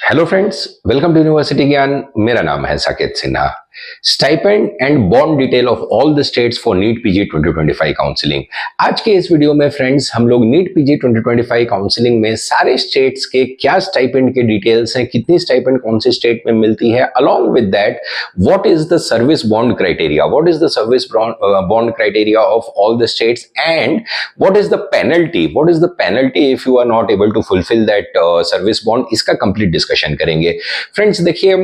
Hello friends, welcome to University Gyan. मेरा नाम है Saket Sinha. Stipend and bond detail of all the states for NEET PG 2025 counselling. आज के इस वीडियो में फ्रेंड्स हम लोग नीट पीजी 2025 काउंसलिंग में सारे स्टेट्स के क्या स्टाइपेंड के डिटेल्स हैं, कितनी स्टाइपेंड कौन से स्टेट में मिलती है, along with that what is the service bond criteria, what is the service bond criteria of all the states and what is the penalty if you are not able to fulfil that service bond. इसका complete discussion करेंगे। Friends देखिए,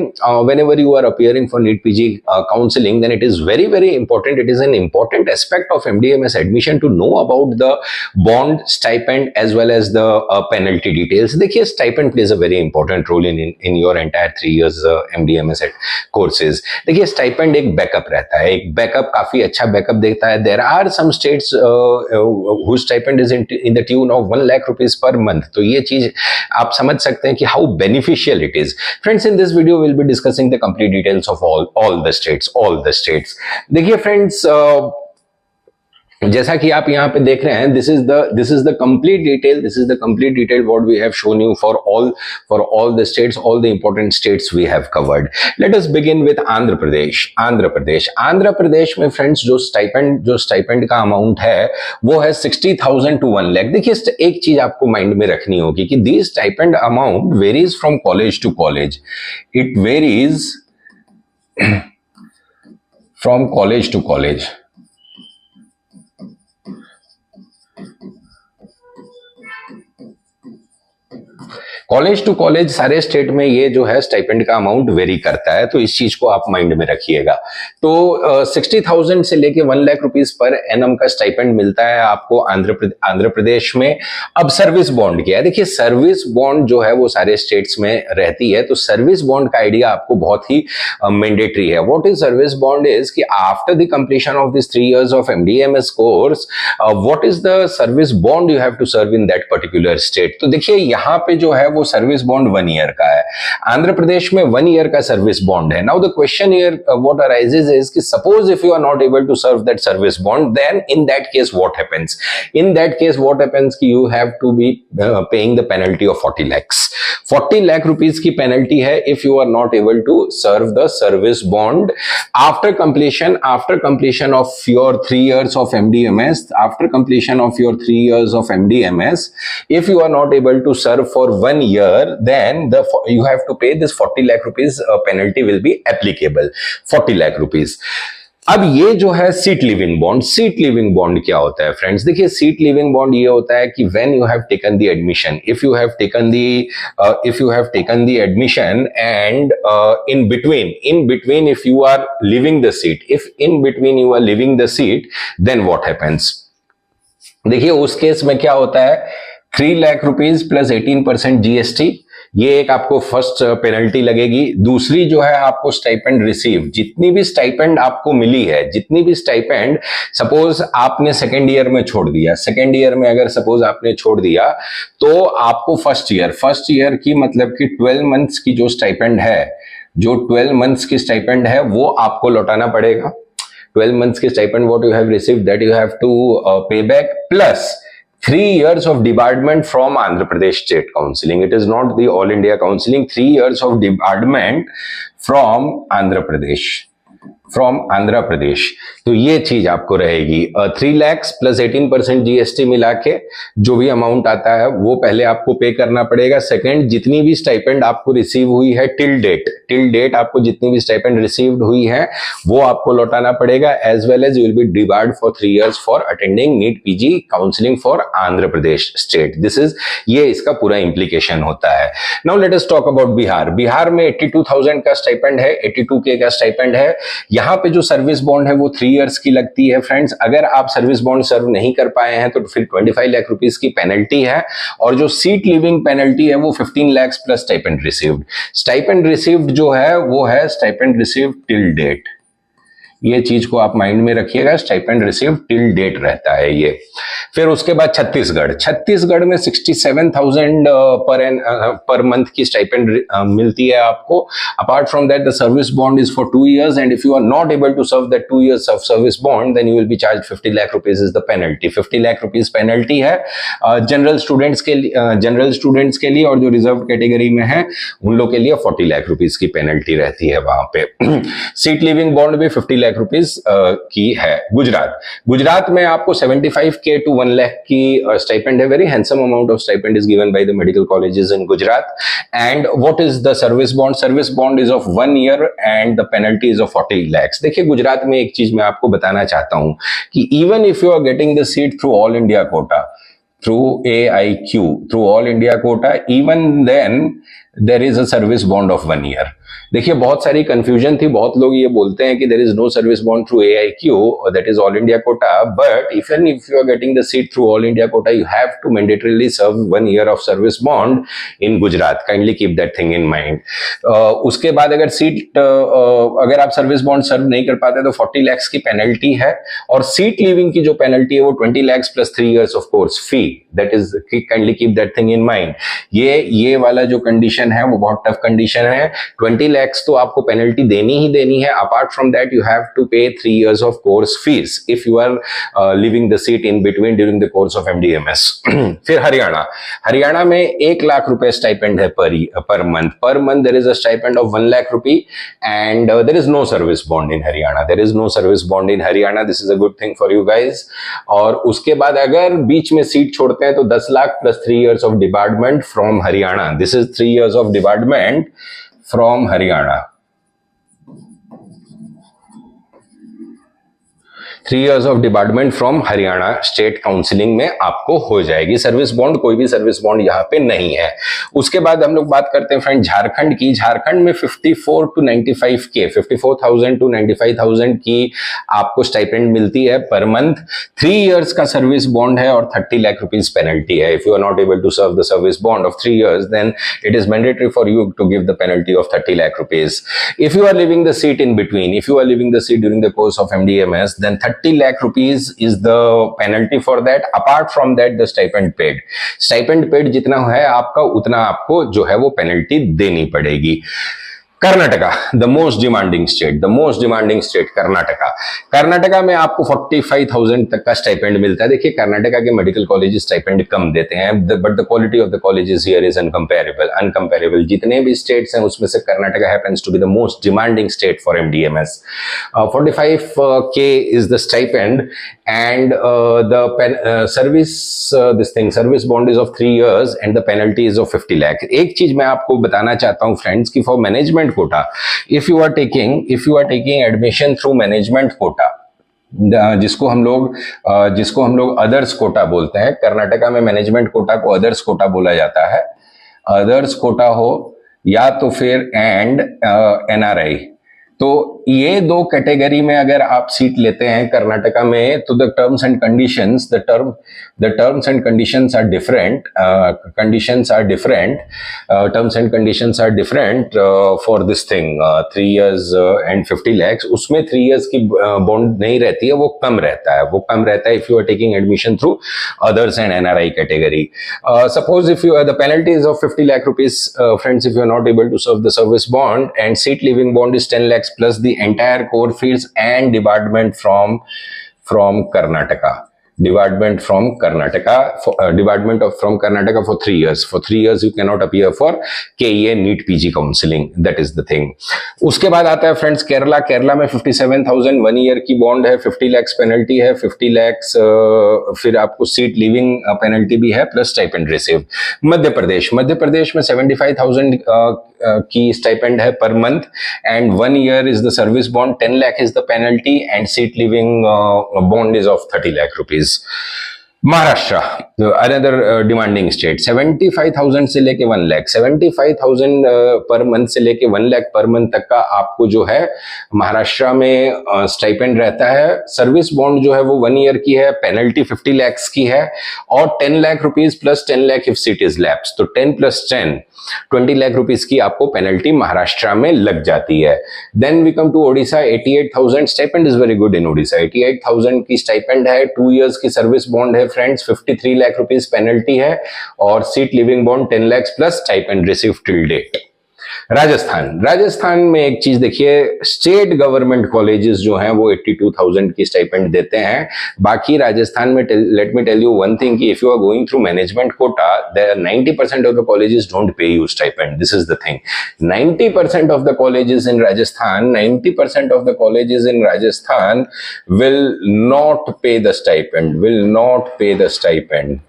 whenever you are appearing for NEET PG counseling, then it is very important, it is an important aspect of MDMS admission to know about the bond, stipend as well as the penalty details. देखिए, stipend plays a very important role in your entire 3 years MDMS courses. देखिए, stipend एक backup रहता है, एक backup काफी अच्छा backup देता है। There are some states whose stipend is in the tune of 1 lakh rupees per month. तो ये चीज आप समझ सकते हैं कि how beneficial it is. Friends, in this video we'll be discussing the complete details of all the states. देखिए friends, जैसा कि आप यहाँ पे देख रहे हैं, this is the complete detail what we have shown you for all the states, all the important states we have covered. Let us begin with Andhra Pradesh में फ्रेंड्स जो स्टाइपेंड का अमाउंट है वो है 60,000 to 1 lakh। देखिए, एक चीज आपको माइंड में रखनी होगी कि this stipend amount varies from college to college. It varies from college to college. College to college सारे स्टेट में ये जो है स्टाइपेंड का अमाउंट वेरी करता है, तो इस चीज को आप माइंड में रखिएगा। तो 60,000 से लेके 1 लाख रुपीस पर एनम का स्टाइपेंड मिलता है आपको आंध्र प्रदेश में। अब सर्विस बॉन्ड क्या है? देखिए, सर्विस बॉन्ड जो है वो सारे स्टेट्स में रहती है, तो सर्विस बॉन्ड का आइडिया आपको बहुत ही मैंडेटरी है। What is service bond is कि after the completion of this 3 years of MDMS course, what is the service bond you have to serve in that particular state. तो देखिए, यहाँ पे जो है वो सर्विस बॉन्ड 1 year का है। आंध्र प्रदेश में 1 year का सर्विस बॉन्ड है। Now the question here what arises is कि suppose if you are not able to serve that service bond, then in that case what happens? In that case what happens कि you have to be paying the penalty of 40 lakhs। 40 lakh rupees की penalty है if you are not able to serve the service bond after completion of your 3 years of MDMS। After completion of your 3 years of MDMS, if you are not able to serve for 1 year, then you have to pay this 40 lakh rupees penalty will be applicable, 40 lakh rupees। अब ये जो है seat living bond क्या होता है friends? देखिए, seat living bond ये होता है कि when you have taken the admission, if you have taken the admission and in between if you are leaving the seat, if in between you are leaving the seat, then what happens? देखिए, उस case में क्या होता है, 3 lakh rupees plus 18% GST, ये एक आपको first penalty लगेगी। दूसरी जो है आपको स्टाइपेंड रिसीव, जितनी भी स्टाइपेंड आपको मिली है, जितनी भी स्टाइपेंड सपोज आपने सेकेंड ईयर में छोड़ दिया, सेकेंड ईयर में अगर सपोज आपने छोड़ दिया, तो आपको फर्स्ट ईयर की मतलब कि 12 months की जो स्टाइपेंड है, जो 12 months की स्टाइपेंड है वो आपको लौटाना पड़ेगा। 12 months की stipend what you have received that you have to pay back, plus 3 years of debarment from Andhra Pradesh State Counseling. It is not the All India Counseling. 3 years of debarment from Andhra Pradesh. तो ये चीज आपको रहेगी। 3 lakhs plus 18% GST मिला के जो भी amount आता है वो पहले आपको पे करना पड़ेगा। सेकंड, जितनी भी स्टाइपेंड आपको रिसीव हुई है टिल डेट आपको जितनी भी स्टाइपेंड रिसीव्ड हुई है वो आपको लौटाना पड़ेगा, as well as you will be debarred for 3 years for attending NEET PG counselling for Andhra Pradesh state. ये इसका पूरा इंप्लीकेशन होता है। Now let us talk about Bihar में 82,000 का स्टाइपेंड है, 82K का स्टाइपेंड है। यहाँ पे जो सर्विस बॉन्ड है वो 3 years की लगती है फ्रेंड्स। अगर आप सर्विस बॉन्ड सर्व नहीं कर पाए हैं तो फिर 25 लाख रुपीस की पेनल्टी है, और जो सीट लिविंग पेनल्टी है वो 15 lakhs प्लस स्टाइपेंड रिसीव्ड जो है वो है स्टाइपेंड रिसीव्ड टिल डेट। ये चीज को आप माइंड में रखिएगा, स्टाइपेंड रिसीव टिल डेट रहता है ये। फिर उसके बाद छत्तीसगढ़ में 67,000 पर मंथ की स्टाइपेंड मिलती है आपको। Apart from that the service bond is for 2 years and if you are not able to serve that 2 years of service bond then you will be charge 50 lakh rupees is the penalty. 50 lakh rupees penalty है general students के लिए और जो reserve category में है उन लोग के लिए 40 लाख रुपीज की पेनल्टी रहती है वहां पे। सीट लिविंग बॉन्ड भी 50 लाख रुपीज की है। गुजरात में आपको 75K to 1 lakh की स्टाइपेंड है। Very handsome amount of stipend is given by the medical colleges in Gujarat. And what is the service bond? Service bond is of 1 year and the penalty is of 40 lakhs। देखिए गुजरात में एक चीज मैं आपको बताना चाहता हूं कि even if you are getting the seat through all India quota, through AIQ, through all India quota, even then there is a service bond of 1 year। देखिए बहुत सारी कंफ्यूजन थी, बहुत लोग ये बोलते हैं कि there is no service bond through AIQ और that is all India quota, but if you are getting the seat through all India quota you have to mandatorily serve 1 year of service bond in Gujarat. Kindly keep that thing in mind. उसके बाद अगर आप service bond सर्व नहीं कर पाते तो 40 lakhs की penalty है और सीट लिविंग की जो पेनल्टी है वो 20 lakhs plus 3 years of course fee. That is kindly keep that thing in mind. ये वाला जो कंडीशन है वो बहुत टफ कंडीशन है। 20 lakhs तो आपको पेनल्टी देनी ही देनी है। Apart from that you have to pay 3 years of course fees if you are leaving the seat in between during the course of MDMS। फिर हरियाणा में 1 लाख रुपए स्टाइपेंड है per month there is a stipend of 1 lakh rupee and there is no service bond in Haryana. This is a good thing for you guys. और उसके बाद अगर बीच में seat छोड़ते हैं तो 10 lakh plus 3 years of department from Haryana. This is 3 years of department from Haryana। 3 years of department from Haryana state counselling में आपको हो जाएगी। सर्विस बॉन्ड, कोई भी सर्विस बॉन्ड यहाँ पे नहीं है। उसके बाद हम लोग बात करते हैं फ्रेंड झारखंड की। झारखंड में 54 to 95K, 54,000 to 95,000 की आपको स्टाइपेंड मिलती है पर मंथ। 3 years का सर्विस बॉन्ड है और 30 लाख रुपीज पेनल्टी है। If you are not able to serve the service bond of 3 years then it is mandatory for you to give the penalty of 30 lakh rupees. If you are leaving the seat in between, if you are leaving the seat during the course of MDMS then 30 lakh rupees is the penalty for that। apart from that the stipend paid जितना है आपका उतना आपको जो है वो penalty देनी पड़ेगी। Karnataka, the most demanding state Karnataka में आपको 45,000 तक का स्टाइपेंड मिलता है। देखिए कर्नाटका के मेडिकल कॉलेजेस स्टाइपेंड कम देते हैं but the quality of the colleges here is incomparable. जितने भी स्टेट्स हैं उसमें से Karnataka happens to be the most demanding state for MDMS। 45K is the stipend and the service bond is of 3 years and the penalty is of 50 lakh। एक चीज मैं आपको बताना चाहता हूं फ्रेंड्स कि for management quota, if you are taking admission through management quota, जिसको हम लोग अदर्स कोटा बोलते हैं। कर्नाटका में मैनेजमेंट कोटा को अदर्स कोटा बोला जाता है। अदर्स कोटा हो या तो फिर एंड NRI, तो ये 2 कैटेगरी में अगर आप सीट लेते हैं कर्नाटका में तो the terms and conditions are different for this thing. 3 years and 50 lakhs, उसमें 3 years की बॉन्ड नहीं रहती है, वो कम रहता है if you are taking admission through others and NRI category. Suppose if you the penalty is of 50 lakh rupees friends if you are not able to serve the service bond and seat leaving bond is 10 lakhs plus the entire core fees and debarment from Karnataka from Karnataka for 3 years. For 3 years you cannot appear for KEA NEET PG counseling. That is the thing. उसके बाद आता है friends Kerala में 57,000 1 year की bond है, 50 lakhs penalty है, 50 lakhs फिर आपको सीट लिविंग पेनल्टी भी है plus stipend receive. Madhya Pradesh में 75,000 की स्टाइपेंड है per month and 1 year is the service bond, 10 lakh is the penalty and seat living bond is of 30 lakh rupees. Maharashtra, another demanding state, 75,000 से लेके 1 lakh, 75,000 per month से लेके 1 lakh per month तक का आपको जो है महाराष्ट्र में स्टाइपेंड रहता है। सर्विस बॉन्ड जो है वो 1 ईयर की है, पेनल्टी 50 lakhs की है और 10 lakh rupees plus 10 lakh if seat is lapse, तो 10 + 10 20 लाख रुपीज की आपको पेनल्टी महाराष्ट्र में लग जाती है। Then we come to Odisha, 88,000 stipend is very good in Odisha, 88,000 की स्टाइपेंड है, 2 इयर्स की सर्विस बॉन्ड है फ्रेंड्स, 53 लाख रुपीज पेनल्टी है और seat living bond 10 lakhs plus stipend receive till date. Rajasthan में एक चीज देखिए, स्टेट गवर्नमेंट कॉलेजेस जो हैं वो 82,000 की स्टाइपेंड देते हैं। बाकी राजस्थान में let me tell you one thing कि if you are going through management quota, there 90% of the colleges don't pay you stipend. This is the thing, 90% of the colleges in Rajasthan, 90% of the colleges in Rajasthan will not pay the stipend, will not pay the stipend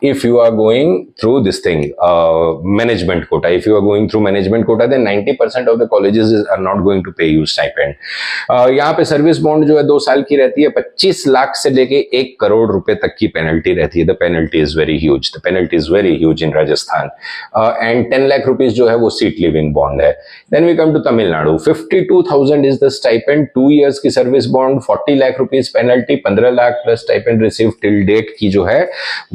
if you are going through this thing, management quota. If you are going through management quota, then 90% of the colleges are not going to pay you stipend. यहाँ पे service bond जो है 2 साल की रहती है, 25 लाख से लेके 1 करोड़ रुपए तक की पेनल्टी रहती है। The penalty is very huge, the penalty is very huge in Rajasthan. And 10 lakh rupees जो है वो सीट लिविंग बॉन्ड है। Then we come to Tamil Nadu, 52,000 is the stipend, 2 years की service bond, 40 lakh rupees penalty, 15 lakh plus stipend receive till date की जो है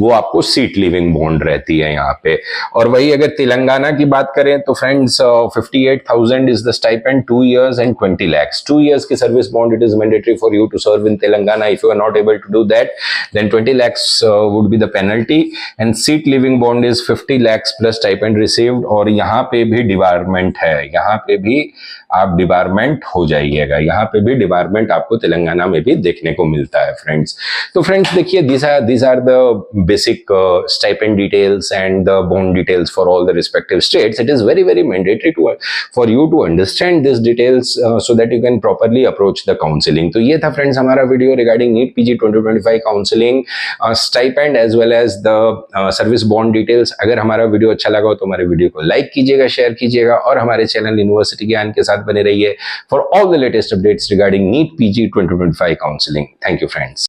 वो आपको सीट लिविंग बॉन्ड रहती है यहाँ पे। और वही अगर तेलंगाना की बात करें तो friends 58,000 is the stipend, 2 years and 20 lakhs, 2 years की service bond, it is mandatory for you to serve in Telangana. If you are not able to do that then 20 lakhs would be the penalty and seat living bond is 50 lakhs plus stipend received. और यहाँ पे भी डिबारमेंट है, यहाँ पे भी आप डिबारमेंट हो जाइएगा, यहाँ पे भी डिबारमेंट आपको तेलंगाना में भी देखने को मिलता है फ्रेंड्स। तो फ्रेंड्स देखिए, these are the basic stipend details and the bond details for all the respective states. It is very mandatory for you to understand these details so that you can properly approach the counseling. तो ये था friends हमारा video regarding NEET PG 2025 counselling, stipend as well as the service bond details. अगर हमारा video अच्छा लगा हो तो हमारे वीडियो को लाइक कीजिएगा, शेयर कीजिएगा और हमारे चैनल यूनिवर्सिटी ज्ञान के साथ बने रहिए for all the latest updates regarding NEET PG 2025 counselling. Thank you friends.